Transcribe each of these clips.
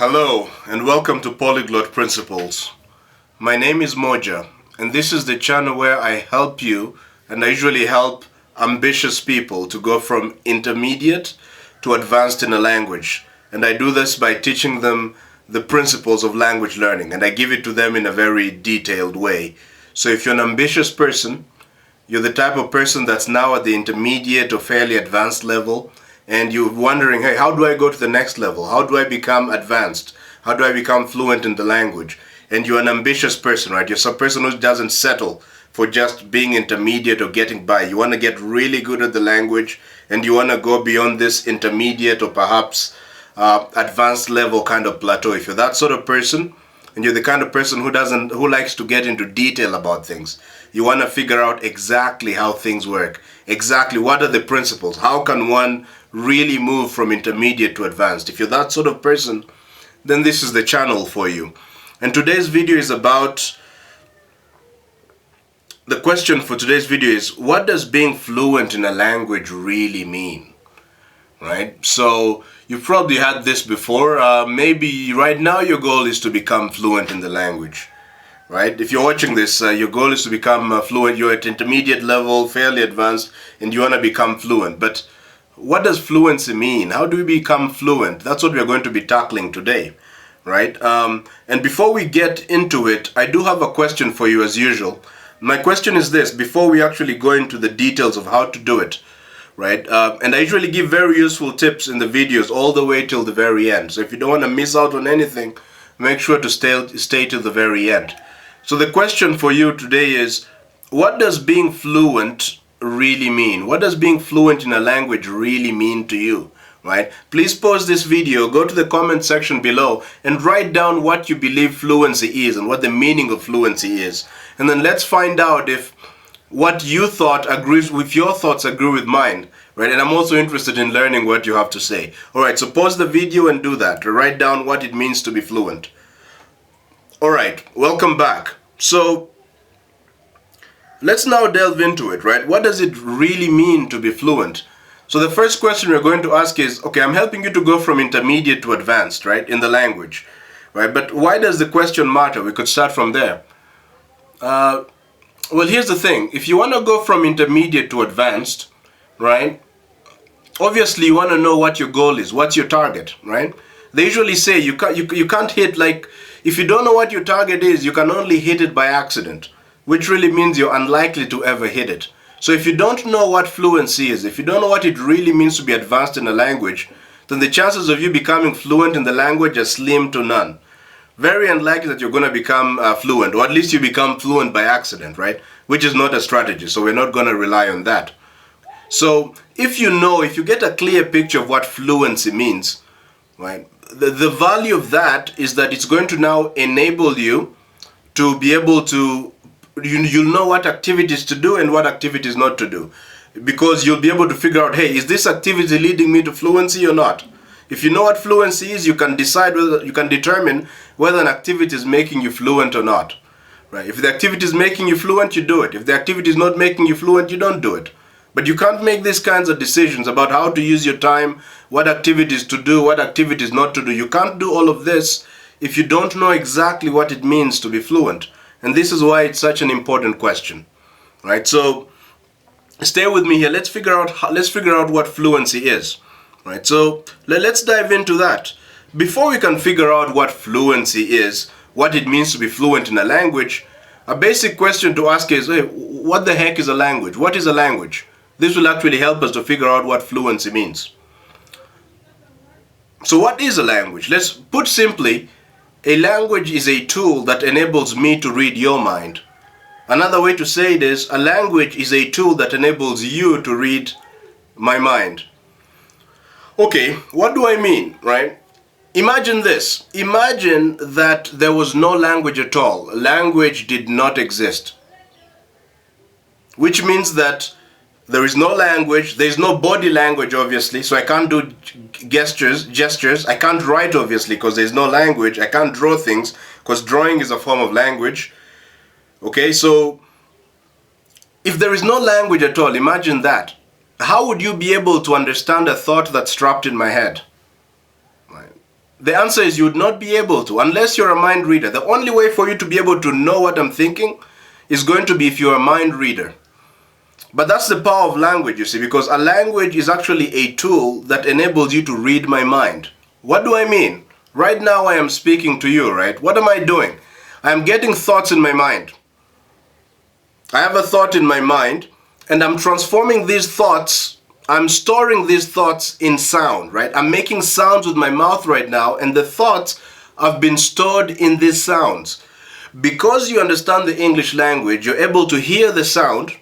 Hello and welcome to Polyglot Principles. My name is Modja and this is the channel where I help you, and I usually help ambitious people to go from intermediate to advanced in a language. And I do this by teaching them the principles of language learning, and I give it to them in a very detailed way. So if you're an ambitious person, you're the type of person that's now at the intermediate or fairly advanced level, and you're wondering, hey, how do I go to the next level? How do I become advanced? How do I become fluent in the language? And you're an ambitious person, right? You're some person who doesn't settle for just being intermediate or getting by. You want to get really good at the language, and you want to go beyond this intermediate or perhaps advanced level kind of plateau. If you're that sort of person, and you're the kind of person who likes to get into detail about things, you want to figure out exactly how things work, exactly what are the principles, how can one really move from intermediate to advanced. If you're that sort of person, then this is the channel for you. And today's video is about, the question for today's video is, what does being fluent in a language really mean? Right? So you've probably had this before. Maybe right now your goal is to become fluent in the language. Right? If you're watching this, your goal is to become fluent. You're at intermediate level, fairly advanced, and you want to become fluent. But what does fluency mean? How do we become fluent? That's what we're going to be tackling today. Right? And before we get into it, I do have a question for you as usual. My question is this, before we actually go into the details of how to do it. Right? And I usually give very useful tips in the videos all the way till the very end. So if you don't want to miss out on anything, make sure to stay till the very end. So the question for you today is, what does being fluent really mean? What does being fluent in a language really mean to you? Right? Please pause this video, go to the comment section below and write down what you believe fluency is and what the meaning of fluency is. And then let's find out if what you thought agrees with your thoughts agree with mine. Right? And I'm also interested in learning what you have to say. Alright, so pause the video and do that. Write down what it means to be fluent. Alright, welcome back. So let's now delve into it, right? What does it really mean to be fluent? So the first question we're going to ask is, okay, I'm helping you to go from intermediate to advanced, right, in the language, right? But why does the question matter? We could start from there. Well, here's the thing. If you want to go from intermediate to advanced, right, obviously you want to know what your goal is, what's your target, right? They usually say you can't hit, like, if you don't know what your target is, you can only hit it by accident, which really means you're unlikely to ever hit it. So if you don't know what fluency is, if you don't know what it really means to be advanced in a language, then the chances of you becoming fluent in the language are slim to none. Very unlikely that you're going to become fluent, or at least you become fluent by accident, right? Which is not a strategy, so we're not going to rely on that. So if you get a clear picture of what fluency means, right? The value of that is that it's going to now enable you to be able to, you'll know what activities to do and what activities not to do. Because you'll be able to figure out, hey, is this activity leading me to fluency or not? If you know what fluency is, you can determine whether an activity is making you fluent or not. Right? If the activity is making you fluent, you do it. If the activity is not making you fluent, you don't do it. But you can't make these kinds of decisions about how to use your time, what activities to do, what activities not to do. You can't do all of this if you don't know exactly what it means to be fluent. And this is why it's such an important question. Right? So stay with me here. Let's figure out what fluency is. Right? So let's dive into that. Before we can figure out what fluency is, what it means to be fluent in a language, a basic question to ask is, hey, what the heck is a language? What is a language? This will actually help us to figure out what fluency means. So what is a language? Let's put simply, a language is a tool that enables me to read your mind. Another way to say it is, a language is a tool that enables you to read my mind. Okay, what do I mean, right? Imagine this. Imagine that there was no language at all. Language did not exist. Which means that there is no language, there is no body language obviously, so I can't do gestures, I can't write obviously because there is no language, I can't draw things because drawing is a form of language. Okay, so if there is no language at all, imagine that. How would you be able to understand a thought that's trapped in my head? Right? The answer is you would not be able to unless you're a mind reader. The only way for you to be able to know what I'm thinking is going to be if you're a mind reader. But that's the power of language, you see, because a language is actually a tool that enables you to read my mind. What do I mean? Right now I am speaking to you, right? What am I doing? I am getting thoughts in my mind. I have a thought in my mind, and I'm transforming these thoughts. I'm storing these thoughts in sound, right? I'm making sounds with my mouth right now, and the thoughts have been stored in these sounds. Because you understand the English language, you're able to hear the sound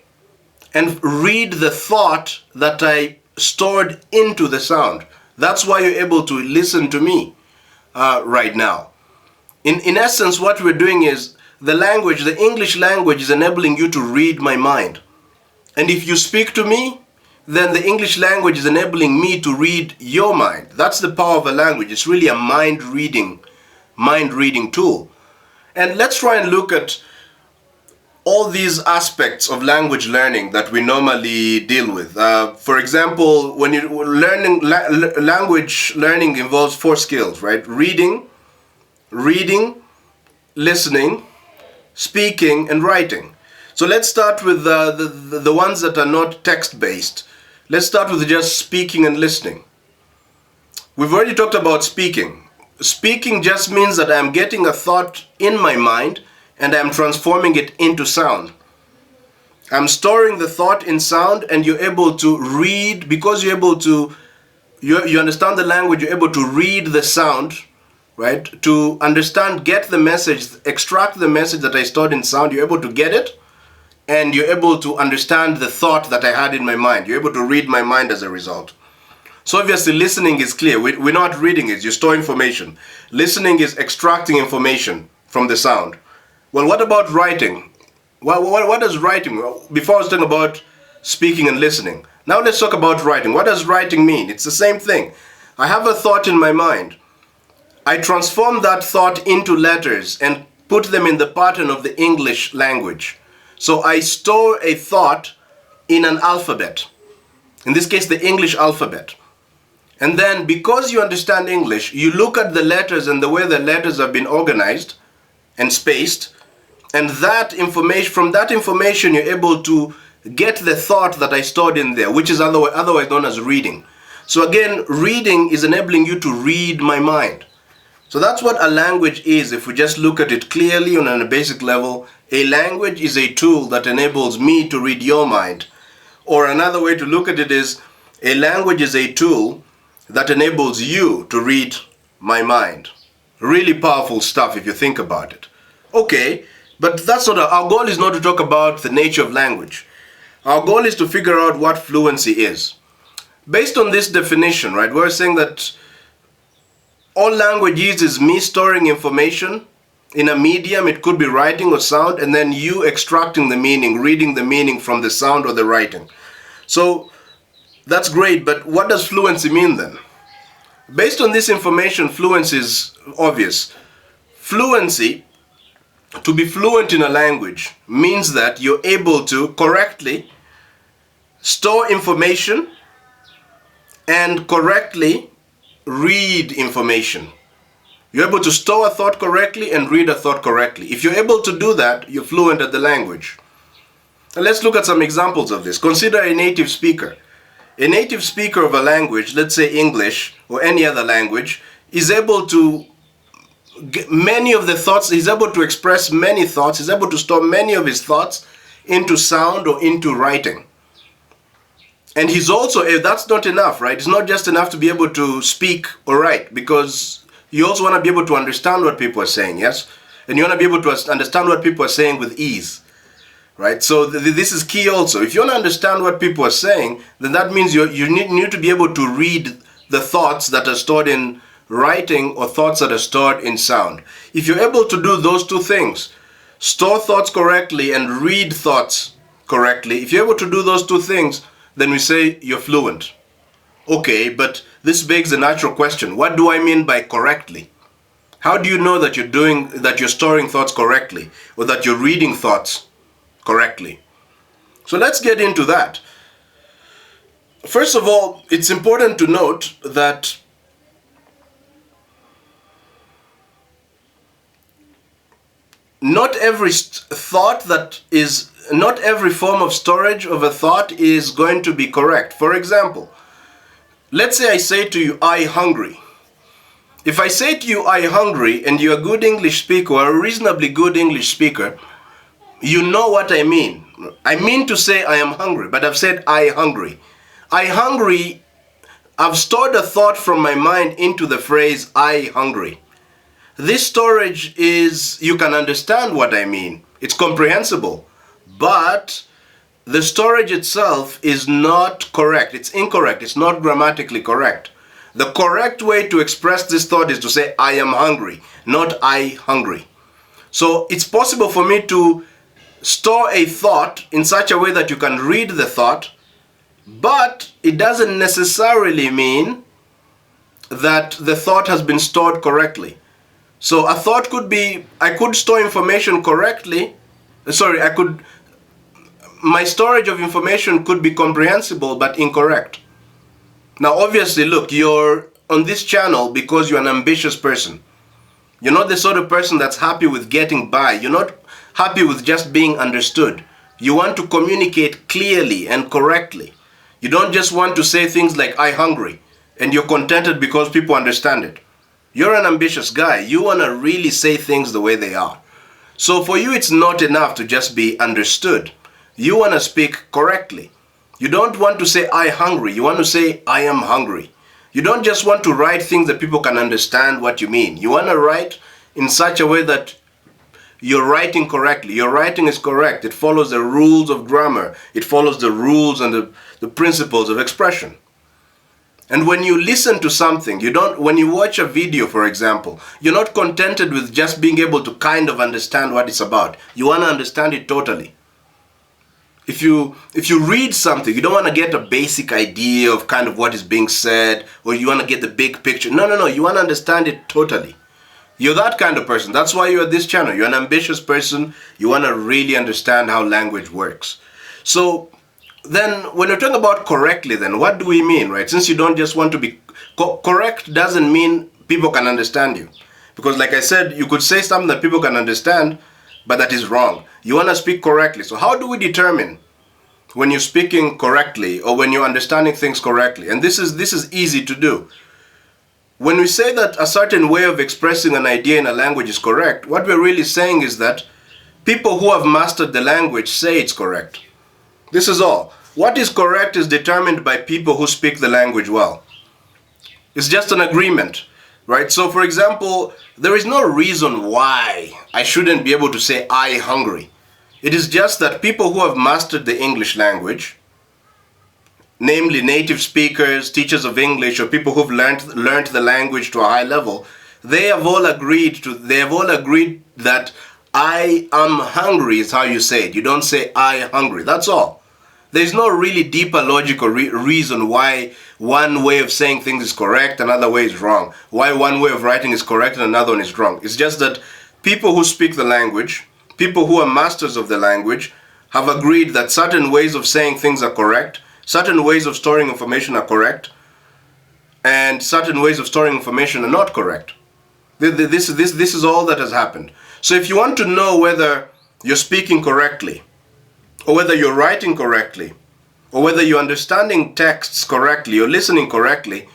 and read the thought that I stored into the sound. That's why you're able to listen to me right now. In essence, what we're doing is the language, the English language is enabling you to read my mind. And if you speak to me, then the English language is enabling me to read your mind. That's the power of a language. It's really a mind reading tool. And let's try and look at all these aspects of language learning that we normally deal with. For example, when you're learning, language learning involves 4 skills, right? Reading, listening, speaking, and writing. So let's start with the ones that are not text-based. Let's start with just speaking and listening. We've already talked about speaking. Speaking just means that I'm getting a thought in my mind and I'm transforming it into sound. I'm storing the thought in sound, and you're able to read, because you're able to, you understand the language, you're able to read the sound, right? To understand, get the message, extract the message that I stored in sound, you're able to get it, and you're able to understand the thought that I had in my mind. You're able to read my mind as a result. So obviously listening is clear. We're not reading it, you store information. Listening is extracting information from the sound. Well, what about writing? What is writing? Before I was talking about speaking and listening. Now let's talk about writing. What does writing mean? It's the same thing. I have a thought in my mind. I transform that thought into letters and put them in the pattern of the English language. So I store a thought in an alphabet. In this case, the English alphabet. And then because you understand English, you look at the letters and the way the letters have been organized and spaced, and that information, from that information, you're able to get the thought that I stored in there, which is otherwise known as reading. So again, reading is enabling you to read my mind. So that's what a language is. If we just look at it clearly on a basic level, a language is a tool that enables me to read your mind. Or another way to look at it is, a language is a tool that enables you to read my mind. Really powerful stuff if you think about it. Okay, but that's not our goal is not to talk about the nature of language. Our goal is to figure out what fluency is. Based on this definition, right, we're saying that all language is me storing information in a medium. It could be writing or sound, and then you extracting the meaning, reading the meaning from the sound or the writing. So that's great, but what does fluency mean then? Based on this information, fluency is obvious. Fluency, to be fluent in a language, means that you're able to correctly store information and correctly read information. You're able to store a thought correctly and read a thought correctly. If you're able to do that, you're fluent at the language. And let's look at some examples of this. Consider a native speaker. A native speaker of a language, let's say English or any other language, is able to get many of the thoughts, he's able to express many thoughts, he's able to store many of his thoughts into sound or into writing. And he's also, if that's not enough, right? It's not just enough to be able to speak or write, because you also want to be able to understand what people are saying, yes? And you want to be able to understand what people are saying with ease, right? So this is key also. If you want to understand what people are saying, then that means you need to be able to read the thoughts that are stored in writing or thoughts that are stored in sound. If you're able to do those two things, store thoughts correctly and read thoughts correctly, if you're able to do those two things, then we say you're fluent. Okay, but this begs the natural question. What do I mean by correctly? How do you know that you're storing thoughts correctly, or that you're reading thoughts correctly? So let's get into that. First of all, it's important to note that not every not every form of storage of a thought is going to be correct. For example, let's say I say to you, I hungry. If I say to you, I hungry, and you're a good English speaker or a reasonably good English speaker, you know what I mean. I mean to say I am hungry, but I've said I hungry. I hungry, I've stored a thought from my mind into the phrase I hungry. This storage is, you can understand what I mean. It's comprehensible, but the storage itself is not correct. It's incorrect. It's not grammatically correct. The correct way to express this thought is to say I am hungry, not I hungry. So it's possible for me to store a thought in such a way that you can read the thought, but it doesn't necessarily mean that the thought has been stored correctly. So a thought could be, I could store information correctly. My storage of information could be comprehensible but incorrect. Now obviously, look, you're on this channel because you're an ambitious person. You're not the sort of person that's happy with getting by. You're not happy with just being understood. You want to communicate clearly and correctly. You don't just want to say things like I hungry and you're contented because people understand it. You're an ambitious guy. You want to really say things the way they are. So for you, it's not enough to just be understood. You want to speak correctly. You don't want to say I hungry. You want to say I am hungry. You don't just want to write things that people can understand what you mean. You want to write in such a way that you're writing correctly. Your writing is correct. It follows the rules of grammar. It follows the rules and the principles of expression. And when you listen to something, when you watch a video, for example, you're not contented with just being able to kind of understand what it's about. You want to understand it totally. If you read something, you don't want to get a basic idea of kind of what is being said, or you want to get the big picture. No. You want to understand it totally. You're that kind of person. That's why you're at this channel. You're an ambitious person. You want to really understand how language works. So then when you're talking about correctly, then what do we mean, right? Since you don't just want to be correct, doesn't mean people can understand you. Because like I said, you could say something that people can understand, but that is wrong. You want to speak correctly. So how do we determine when you're speaking correctly or when you're understanding things correctly? And this is easy to do. When we say that a certain way of expressing an idea in a language is correct, what we're really saying is that people who have mastered the language say it's correct. This is all. What is correct is determined by people who speak the language well. It's just an agreement, right? So for example, there is no reason why I shouldn't be able to say I hungry. It is just that people who have mastered the English language, namely native speakers, teachers of English, or people who've learned the language to a high level, they have all agreed that I am hungry is how you say it. You don't say I hungry. That's all. There's no really deeper logical reason why one way of saying things is correct, another way is wrong. Why one way of writing is correct and another one is wrong. It's just that people who speak the language, people who are masters of the language, have agreed that certain ways of saying things are correct, certain ways of storing information are correct, and certain ways of storing information are not correct. This is all that has happened. So if you want to know whether you're speaking correctly, or whether you're writing correctly, or whether you're understanding texts correctly or listening correctly,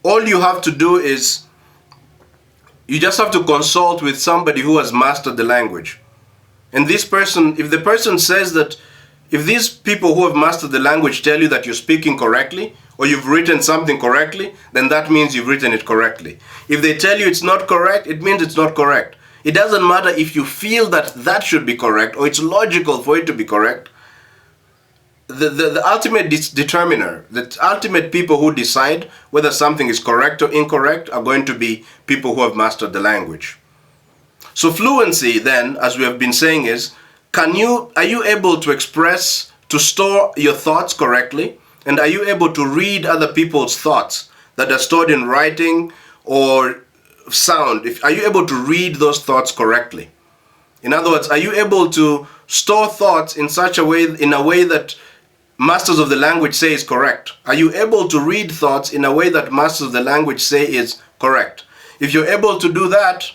all you have to do is you just have to consult with somebody who has mastered the language. And this person, if the person says that, if these people who have mastered the language tell you that you're speaking correctly, or you've written something correctly, then that means you've written it correctly. If they tell you it's not correct, it means it's not correct. It doesn't matter if you feel that that should be correct, or it's logical for it to be correct. The ultimate determiner, the ultimate people who decide whether something is correct or incorrect are going to be people who have mastered the language. So fluency then, as we have been saying, is are you able to express, to store your thoughts correctly? And are you able to read other people's thoughts that are stored in writing or sound? Are you able to read those thoughts correctly? In other words, are you able to store thoughts in such a way, in a way that masters of the language say is correct? Are you able to read thoughts in a way that masters of the language say is correct? If you're able to do that,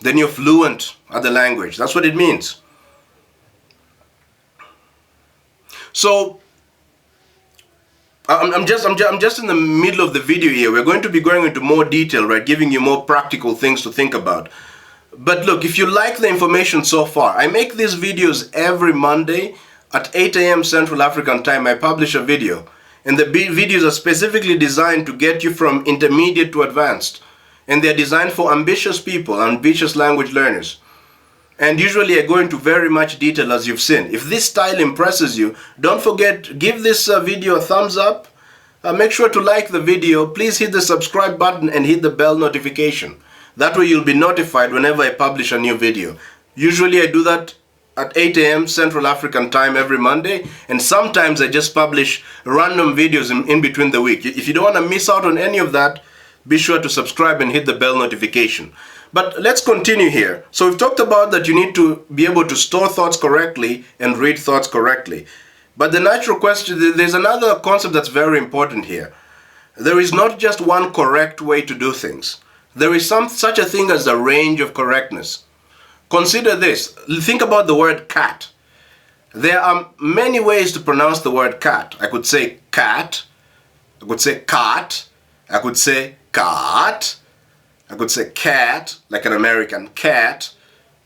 then you're fluent at the language. That's what it means. So I'm just in the middle of the video here. We're going to be going into more detail, right? Giving you more practical things to think about. But look, if you like the information so far, I make these videos every Monday at 8 a.m. Central African time. I publish a video. And the videos are specifically designed to get you from intermediate to advanced. And they're designed for ambitious people, ambitious language learners. And usually I go into very much detail, as you've seen. If this style impresses you, don't forget, give this video a thumbs up. Make sure to like the video. Please hit the subscribe button and hit the bell notification. That way you'll be notified whenever I publish a new video. Usually I do that at 8 a.m. Central African time every Monday. And sometimes I just publish random videos in between the week. If you don't want to miss out on any of that, be sure to subscribe and hit the bell notification. But let's continue here. So we've talked about that you need to be able to store thoughts correctly and read thoughts correctly. But the natural question, there's another concept that's very important here. There is not just one correct way to do things. There is such a thing as a range of correctness. Consider this. Think about the word cat. There are many ways to pronounce the word cat. I could say cat. I could say cat. I could say cat. I could say cat, like an American cat.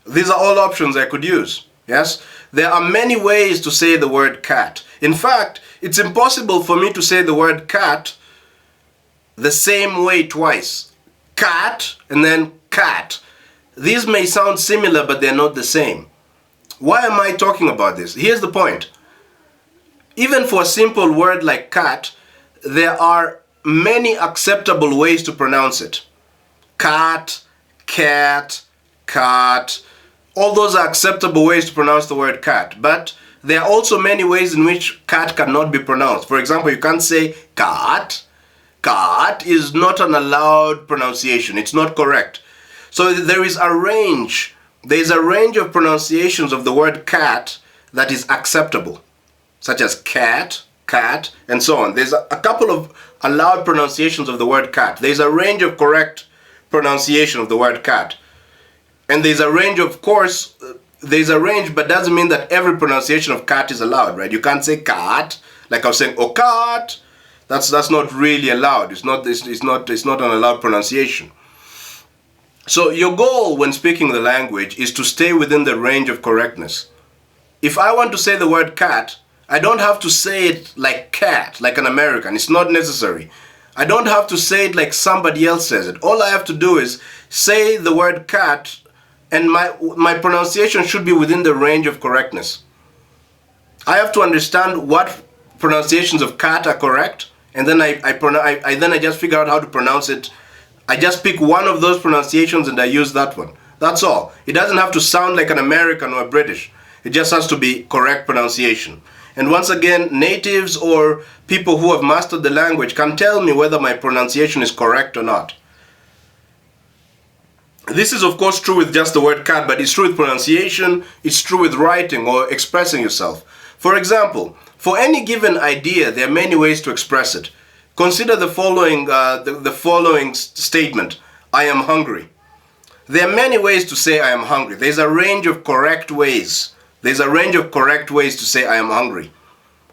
These are all options I could use. Yes? There are many ways to say the word cat. In fact, it's impossible for me to say the word cat the same way twice. Cat and then cat. These may sound similar, but they're not the same. Why am I talking about this? Here's the point. Even for a simple word like cat, there are many acceptable ways to pronounce it. Cat, cat, cat. All those are acceptable ways to pronounce the word cat. But there are also many ways in which cat cannot be pronounced. For example, you can't say cat. Cat is not an allowed pronunciation. It's not correct. So there is a range. There is a range of pronunciations of the word cat that is acceptable, such as cat, cat, and so on. There's a couple of allowed pronunciations of the word cat. There's a range of correct pronunciation of the word cat. And there's a range, of course, there's a range, but doesn't mean that every pronunciation of cat is allowed, right? You can't say cat, like I was saying, oh cat. That's not really allowed. It's not an allowed pronunciation. So your goal when speaking the language is to stay within the range of correctness. If I want to say the word cat, I don't have to say it like cat, like an American. It's not necessary. I don't have to say it like somebody else says it. All I have to do is say the word cat, and my pronunciation should be within the range of correctness. I have to understand what pronunciations of cat are correct, and then I just figure out how to pronounce it. I just pick one of those pronunciations and I use that one. That's all. It doesn't have to sound like an American or a British. It just has to be correct pronunciation. And once again, natives or people who have mastered the language can tell me whether my pronunciation is correct or not. This is of course true with just the word cat, but it's true with pronunciation, it's true with writing or expressing yourself. For example, for any given idea, there are many ways to express it. Consider the following statement: I am hungry. There are many ways to say I am hungry. There's a range of correct ways. There's a range of correct ways to say I am hungry.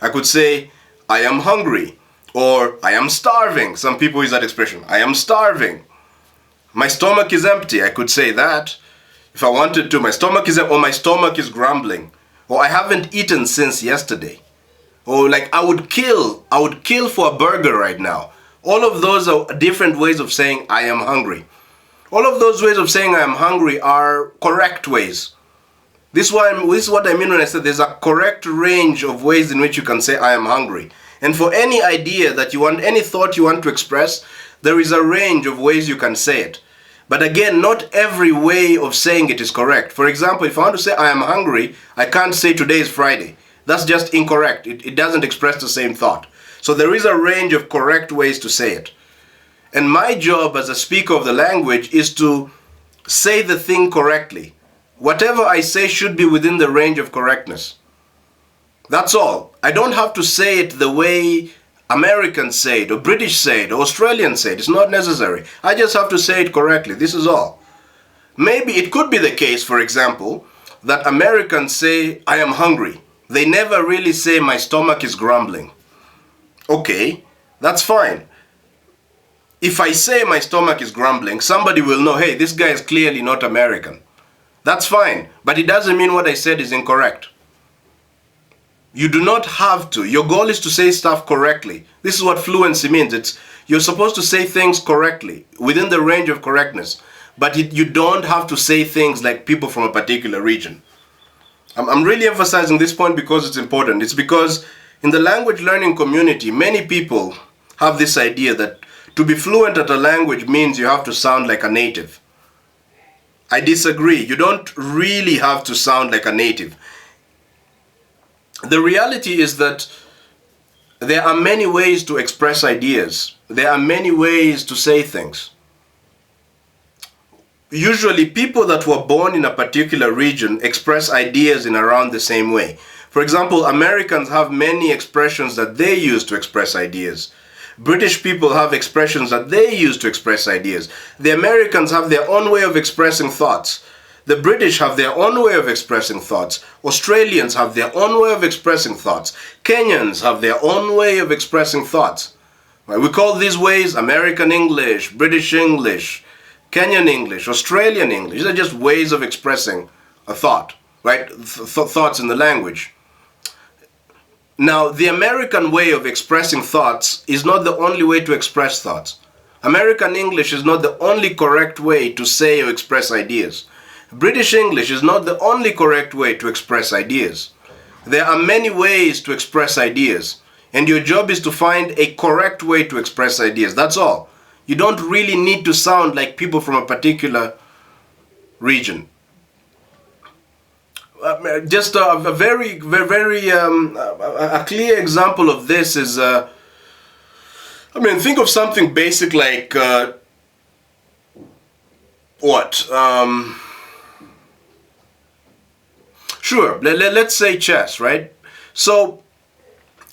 I could say I am hungry, or I am starving. Some people use that expression. I am starving. My stomach is empty. I could say that if I wanted to. My stomach is empty, or my stomach is grumbling, or I haven't eaten since yesterday. Or like I would kill for a burger right now. All of those are different ways of saying I am hungry. All of those ways of saying I am hungry are correct ways. This is what I mean when I said there's a correct range of ways in which you can say I am hungry. And for any idea that you want, any thought you want to express, there is a range of ways you can say it. But again, not every way of saying it is correct. For example, if I want to say I am hungry, I can't say today is Friday. That's just incorrect. It doesn't express the same thought. So there is a range of correct ways to say it. And my job as a speaker of the language is to say the thing correctly. Whatever I say should be within the range of correctness. That's all. I don't have to say it the way Americans say it, or British say it, or Australians say it. It's not necessary. I just have to say it correctly. This is all. Maybe it could be the case, for example, that Americans say, I am hungry. They never really say, my stomach is grumbling. Okay, that's fine. If I say my stomach is grumbling, somebody will know, hey, this guy is clearly not American. That's fine, but it doesn't mean what I said is incorrect. You do not have to. Your goal is to say stuff correctly. This is what fluency means. You're supposed to say things correctly, within the range of correctness. But you don't have to say things like people from a particular region. I'm really emphasizing this point because it's important. It's because in the language learning community, many people have this idea that to be fluent at a language means you have to sound like a native. I disagree. You don't really have to sound like a native. The reality is that there are many ways to express ideas. There are many ways to say things. Usually people that were born in a particular region express ideas in around the same way. For example, Americans have many expressions that they use to express ideas. British people have expressions that they use to express ideas. The Americans have their own way of expressing thoughts. The British have their own way of expressing thoughts. Australians have their own way of expressing thoughts. Kenyans have their own way of expressing thoughts. Right? We call these ways American English, British English, Kenyan English, Australian English. These are just ways of expressing a thought, right? Thoughts in the language. Now, the American way of expressing thoughts is not the only way to express thoughts. American English is not the only correct way to say or express ideas. British English is not the only correct way to express ideas. There are many ways to express ideas, and your job is to find a correct way to express ideas. That's all. You don't really need to sound like people from a particular region. Just a very clear example of this is, think of something basic like, Sure, let's say chess, right? So,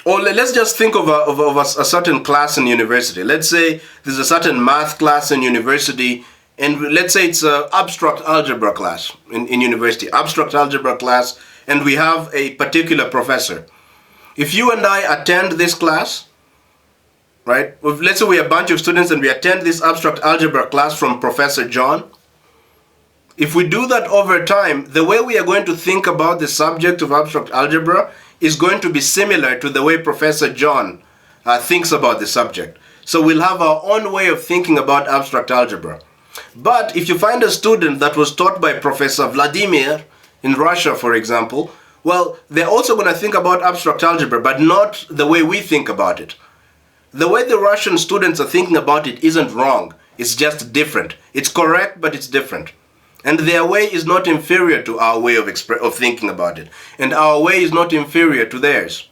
or let's just think of a certain class in university. Let's say there's a certain math class in university, and let's say it's an abstract algebra class in university, abstract algebra class, and we have a particular professor. If you and I attend this class, right? Let's say we're a bunch of students and we attend this abstract algebra class from Professor John. If we do that over time, the way we are going to think about the subject of abstract algebra is going to be similar to the way Professor John thinks about the subject. So we'll have our own way of thinking about abstract algebra. But if you find a student that was taught by Professor Vladimir in Russia, for example, well, they're also going to think about abstract algebra, but not the way we think about it. The way the Russian students are thinking about it isn't wrong. It's just different. It's correct, but it's different. And their way is not inferior to our way of thinking about it. And our way is not inferior to theirs.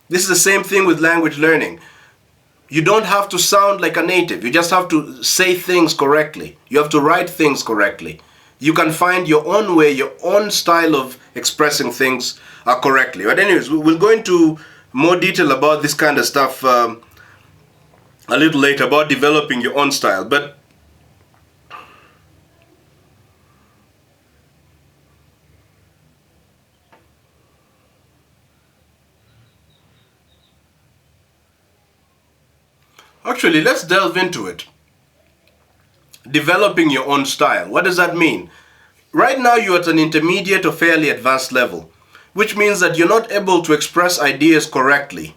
This is the same thing with language learning. You don't have to sound like a native. You just have to say things correctly. You have to write things correctly. You can find your own way, your own style of expressing things correctly. But anyways, we'll go into more detail about this kind of stuff a little later, about developing your own style. But actually, let's delve into it. Developing your own style. What does that mean? Right now, you're at an intermediate or fairly advanced level, which means that you're not able to express ideas correctly,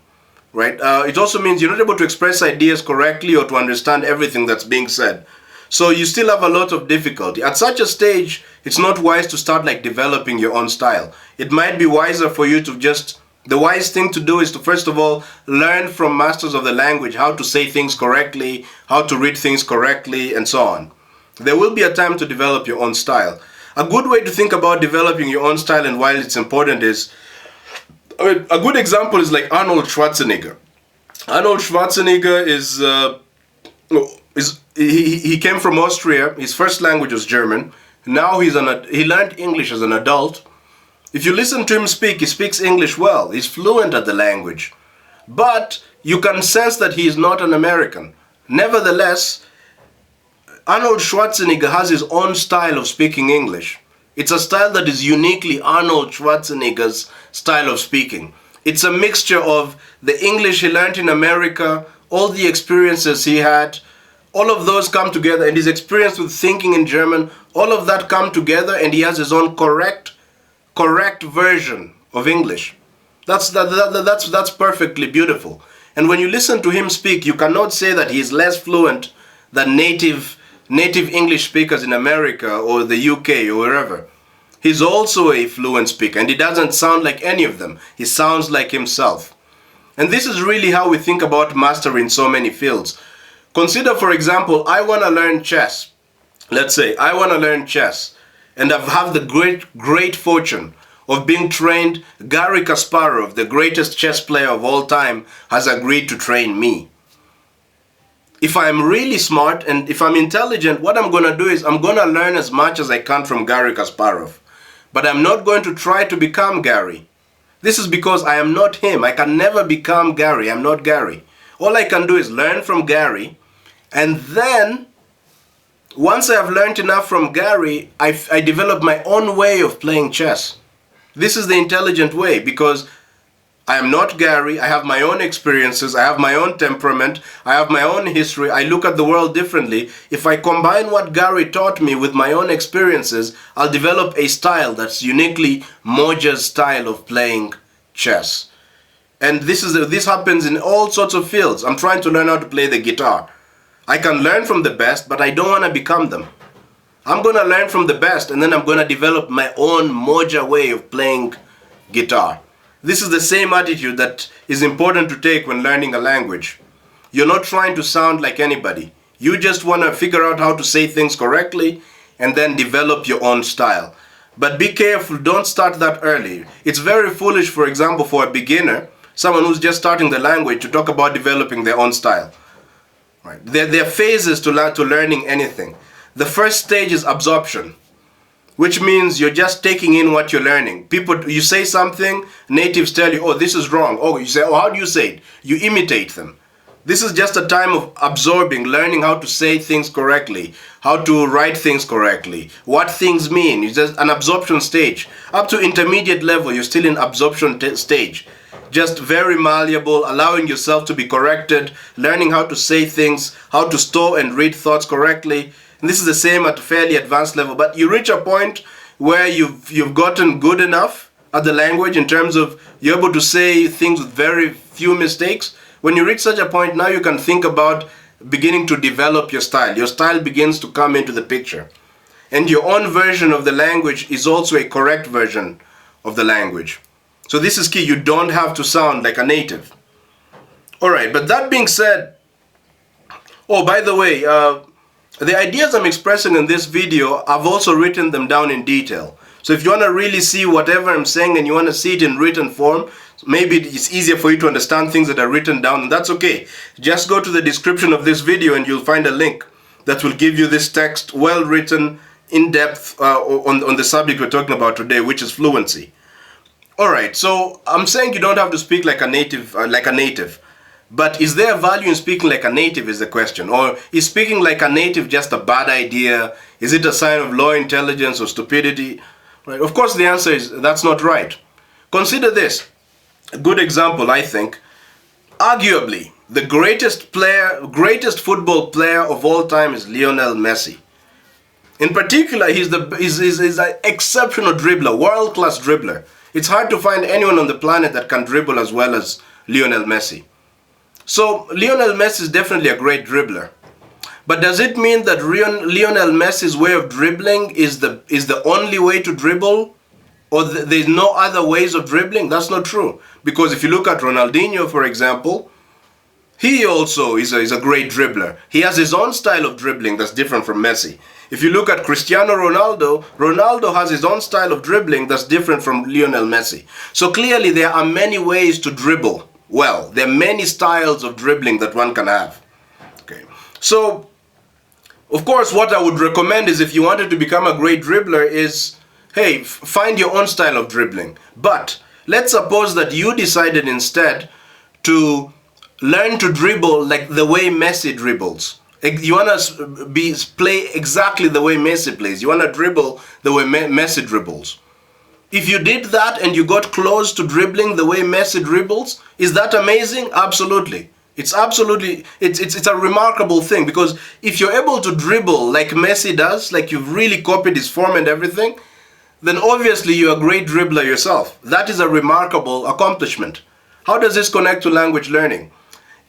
right? It also means you're not able to express ideas correctly or to understand everything that's being said. So you still have a lot of difficulty. At such a stage, it's not wise to start like developing your own style. It might be wiser for you to just the wise thing to do is to first of all learn from masters of the language how to say things correctly, how to read things correctly, and so on. There will be a time to develop your own style. A good way to think about developing your own style and why it's important is, a good example is like Arnold Schwarzenegger. Arnold Schwarzenegger he came from Austria. His first language was German. Now he learned English as an adult. If you listen to him speak, he speaks English well. He's fluent at the language. But you can sense that he is not an American. Nevertheless, Arnold Schwarzenegger has his own style of speaking English. It's a style that is uniquely Arnold Schwarzenegger's style of speaking. It's a mixture of the English he learned in America, all the experiences he had, all of those come together, and his experience with thinking in German, all of that come together, and he has his own correct version of English. That's perfectly beautiful. And when you listen to him speak, you cannot say that he is less fluent than native English speakers in America or the UK or wherever. He's also a fluent speaker, and he doesn't sound like any of them. He sounds like himself. And this is really how we think about mastery in so many fields. Consider, for example, I want to learn chess. Let's say I want to learn chess, and I have the great fortune of being trained. Garry Kasparov, the greatest chess player of all time, has agreed to train me. If I'm really smart and if I'm intelligent, what I'm going to do is I'm going to learn as much as I can from Garry Kasparov. But I'm not going to try to become Garry. This is because I am not him. I can never become Garry. I'm not Garry. All I can do is learn from Garry, and then once I have learned enough from Garry, I develop my own way of playing chess. This is the intelligent way, because I am not Garry. I have my own experiences. I have my own temperament. I have my own history. I look at the world differently. If I combine what Garry taught me with my own experiences, I'll develop a style that's uniquely Modja's style of playing chess. And this happens in all sorts of fields. I'm trying to learn how to play the guitar. I can learn from the best, but I don't want to become them. I'm going to learn from the best, and then I'm going to develop my own Modja way of playing guitar. This is the same attitude that is important to take when learning a language. You're not trying to sound like anybody. You just want to figure out how to say things correctly and then develop your own style. But be careful, don't start that early. It's very foolish, for example, for a beginner, someone who's just starting the language, to talk about developing their own style. Right? There are phases to learning anything. The first stage is absorption, which means you're just taking in what you're learning. You say something, natives tell you, oh, this is wrong. Oh, you say, oh, how do you say it? You imitate them. This is just a time of absorbing, learning how to say things correctly, how to write things correctly, what things mean. It's just an absorption stage. Up to intermediate level, you're still in absorption stage. Just very malleable, allowing yourself to be corrected, learning how to say things, how to store and read thoughts correctly. And this is the same at a fairly advanced level. But you reach a point where you've gotten good enough at the language in terms of you're able to say things with very few mistakes. When you reach such a point, now you can think about beginning to develop your style. Your style begins to come into the picture. And your own version of the language is also a correct version of the language. So this is key. You don't have to sound like a native. All right, but that being said, oh, by the way, the ideas I'm expressing in this video, I've also written them down in detail. So if you want to really see whatever I'm saying and you want to see it in written form, maybe it's easier for you to understand things that are written down, and that's okay. Just go to the description of this video and you'll find a link that will give you this text, well written, in depth on the subject we're talking about today, which is fluency. All right, so I'm saying you don't have to speak like a native. But is there value in speaking like a native is the question. Or is speaking like a native just a bad idea? Is it a sign of low intelligence or stupidity? Right? Of course the answer is that's not right. Consider this. A good example, I think. Arguably, the greatest football player of all time is Lionel Messi. In particular, he's an exceptional dribbler, world-class dribbler. It's hard to find anyone on the planet that can dribble as well as Lionel Messi. So Lionel Messi is definitely a great dribbler. But does it mean that Lionel Messi's way of dribbling is the only way to dribble? Or there's no other ways of dribbling? That's not true. Because if you look at Ronaldinho, for example, he also is a great dribbler. He has his own style of dribbling that's different from Messi. If you look at Cristiano Ronaldo, Ronaldo has his own style of dribbling that's different from Lionel Messi. So clearly there are many ways to dribble. Well, there are many styles of dribbling that one can have. Okay. So, of course, what I would recommend is if you wanted to become a great dribbler is, hey, find your own style of dribbling. But let's suppose that you decided instead to learn to dribble like the way Messi dribbles. You want to play exactly the way Messi plays. You want to dribble the way Messi dribbles. If you did that and you got close to dribbling the way Messi dribbles, is that amazing? Absolutely. It's a remarkable thing, because if you're able to dribble like Messi does, like you've really copied his form and everything, then obviously you're a great dribbler yourself. That is a remarkable accomplishment. How does this connect to language learning?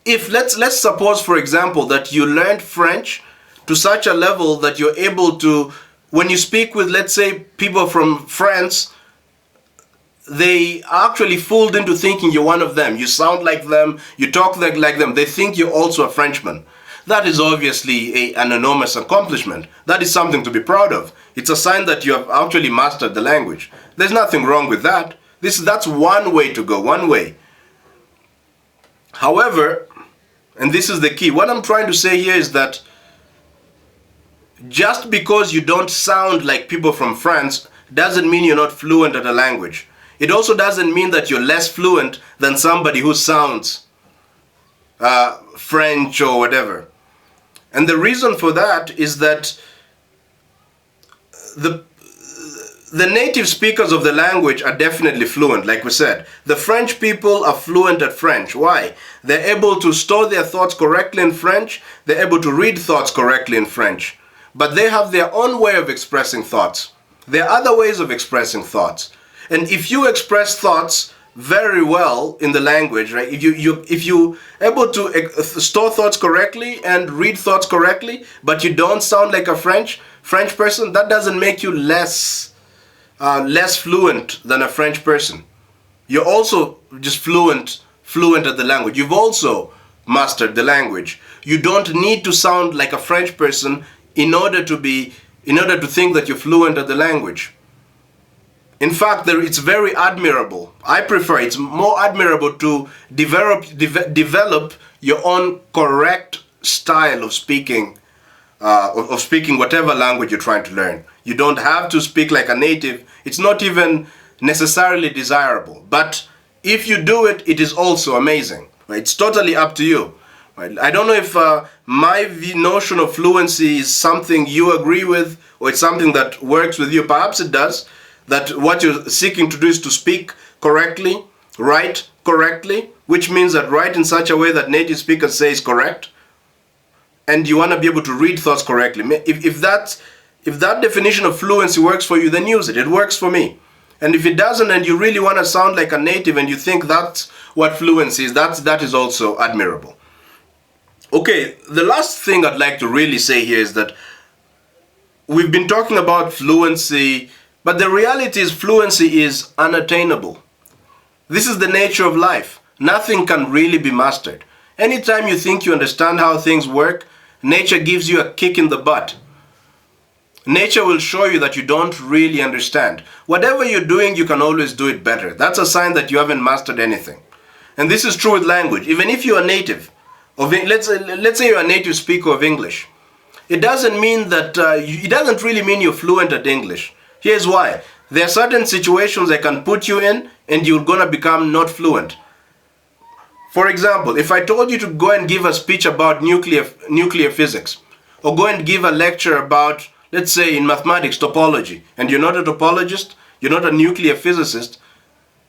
If let's suppose, for example, that you learned French to such a level that you're able to, when you speak with, let's say, people from France, they are actually fooled into thinking you're one of them. You sound like them, you talk like them. They think you're also a Frenchman. That is obviously an enormous accomplishment. That is something to be proud of. It's a sign that you have actually mastered the language. There's nothing wrong with that. That's one way to go, one way. However, and this is the key, what I'm trying to say here is that just because you don't sound like people from France doesn't mean you're not fluent at a language. It also doesn't mean that you're less fluent than somebody who sounds French or whatever. And the reason for that is that the native speakers of the language are definitely fluent, like we said. The French people are fluent at French. Why? They're able to store their thoughts correctly in French. They're able to read thoughts correctly in French. But they have their own way of expressing thoughts. There are other ways of expressing thoughts. And if you express thoughts very well in the language, right? If you able to store thoughts correctly and read thoughts correctly, but you don't sound like a French person, that doesn't make you less fluent than a French person. You're also just fluent at the language. You've also mastered the language. You don't need to sound like a French person in order to think that you're fluent at the language. In fact, it's very admirable. It's more admirable to develop your own correct style of speaking, whatever language you're trying to learn. You don't have to speak like a native. It's not even necessarily desirable. But if you do it, it is also amazing. Right? It's totally up to you. Right? I don't know if my notion of fluency is something you agree with, or it's something that works with you. Perhaps it does. That what you're seeking to do is to speak correctly, write correctly, which means that write in such a way that native speakers say is correct, and you want to be able to read thoughts correctly. If that definition of fluency works for you, then use it. It works for me. And if it doesn't, and you really want to sound like a native, and you think that's what fluency is, that is also admirable. Okay, the last thing I'd like to really say here is that we've been talking about fluency, but the reality is fluency is unattainable. This is the nature of life. Nothing can really be mastered. Anytime you think you understand how things work, nature gives you a kick in the butt. Nature will show you that you don't really understand. Whatever you're doing, you can always do it better. That's a sign that you haven't mastered anything. And this is true with language. Even if you're a native, let's say you're a native speaker of English, it doesn't mean that, it doesn't really mean you're fluent at English. Here's why. There are certain situations I can put you in and you're going to become not fluent. For example, if I told you to go and give a speech about nuclear physics, or go and give a lecture about, let's say in mathematics, topology, and you're not a topologist, you're not a nuclear physicist,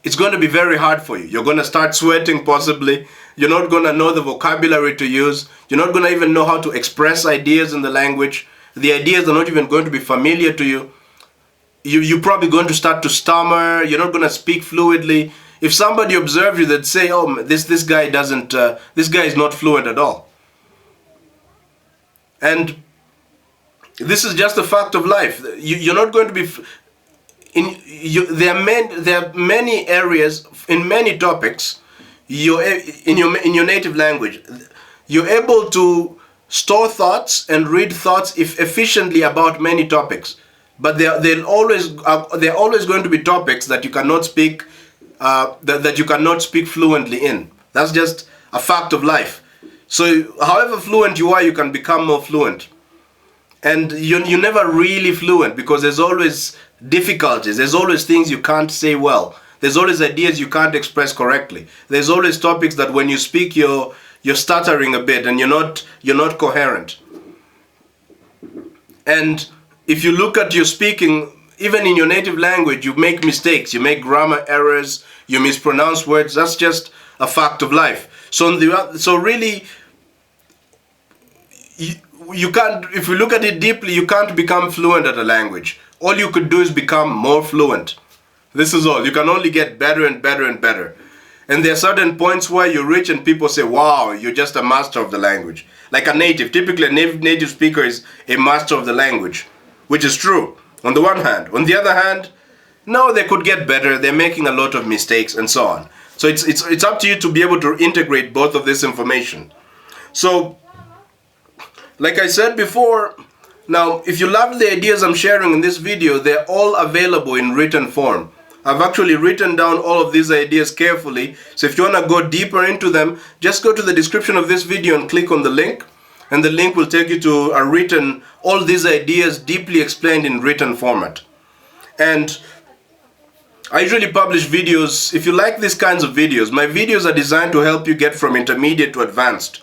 it's going to be very hard for you. You're going to start sweating possibly. You're not going to know the vocabulary to use. You're not going to even know how to express ideas in the language. The ideas are not even going to be familiar to you. You're probably going to start to stammer. You're not going to speak fluidly. If somebody observes you, they'd say, "Oh, this guy is not fluent at all." And this is just a fact of life. You're not going to be. There are many areas in many topics. In your native language, you're able to store thoughts and read thoughts efficiently about many topics. But they're always going to be topics that you cannot speak that you cannot speak fluently in. That's just a fact of life. So however fluent you are, you can become more fluent. And you're never really fluent because there's always difficulties. There's always things you can't say well. There's always ideas you can't express correctly. There's always topics that when you speak you're stuttering a bit and you're not coherent. And if you look at your speaking, even in your native language, you make mistakes, you make grammar errors, you mispronounce words. That's just a fact of life. So really, you can't, if you look at it deeply, you can't become fluent at a language. All you could do is become more fluent. This is all. You can only get better and better and better. And there are certain points where you reach and people say, wow, you're just a master of the language. Like a native. Typically a native speaker is a master of the language, which is true on the one hand. On the other hand, no, they could get better. They're making a lot of mistakes and so on. So it's up to you to be able to integrate both of this information. So, like I said before, now if you love the ideas I'm sharing in this video, they're all available in written form. I've actually written down all of these ideas carefully. So if you want to go deeper into them, just go to the description of this video and click on the link. And the link will take you to a written, all these ideas deeply explained in written format. And I usually publish videos. If you like these kinds of videos, my videos are designed to help you get from intermediate to advanced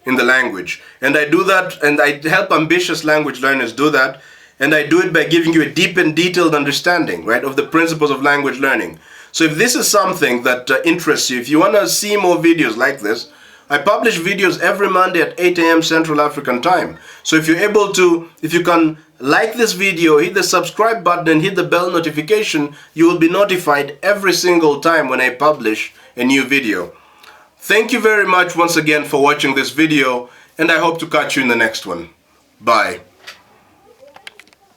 in the language. And I do that, and I help ambitious language learners do that. And I do it by giving you a deep and detailed understanding, right, of the principles of language learning. So if this is something that interests you, if you want to see more videos like this, I publish videos every Monday at 8 a.m. Central African time. So if you're able to, if you can like this video, hit the subscribe button and hit the bell notification, you will be notified every single time when I publish a new video. Thank you very much once again for watching this video, and I hope to catch you in the next one. Bye.